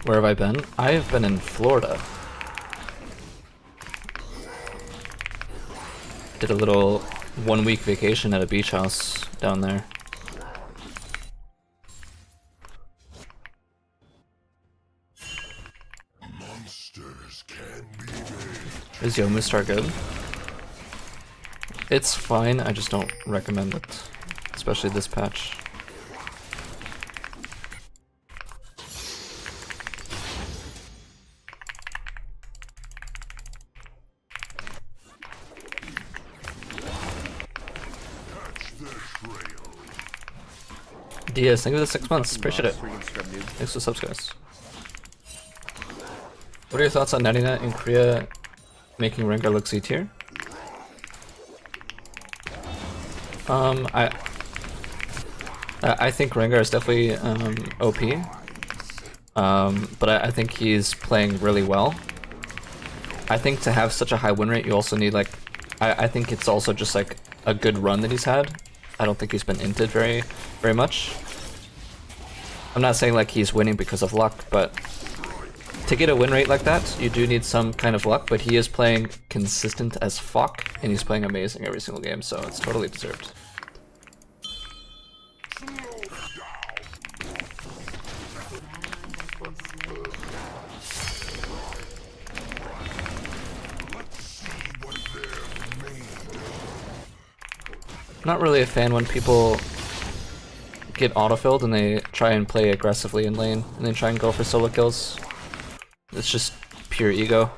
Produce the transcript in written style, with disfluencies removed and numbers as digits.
Where have I been? I have been in Florida. Did a little 1-week vacation at a beach house down there. Is Yomu Star good? It's fine, I just don't recommend it. Especially this patch. Diaz, thank you for the 6 months. Appreciate it. Thanks for the subs, guys. What are your thoughts on Naninet in Korea making Rengar look C tier? I think Rengar is definitely OP. But I think he's playing really well. I think to have such a high win rate, you also need like, I think it's also just like a good run that he's had. I don't think he's been inted very much. I'm not saying like he's winning because of luck, but to get a win rate like that, you do need some kind of luck, but he is playing consistent as fuck, and he's playing amazing every single game, so it's totally deserved. I'm not really a fan when people get autofilled and they try and play aggressively in lane and then try and go for solo kills. It's just pure ego.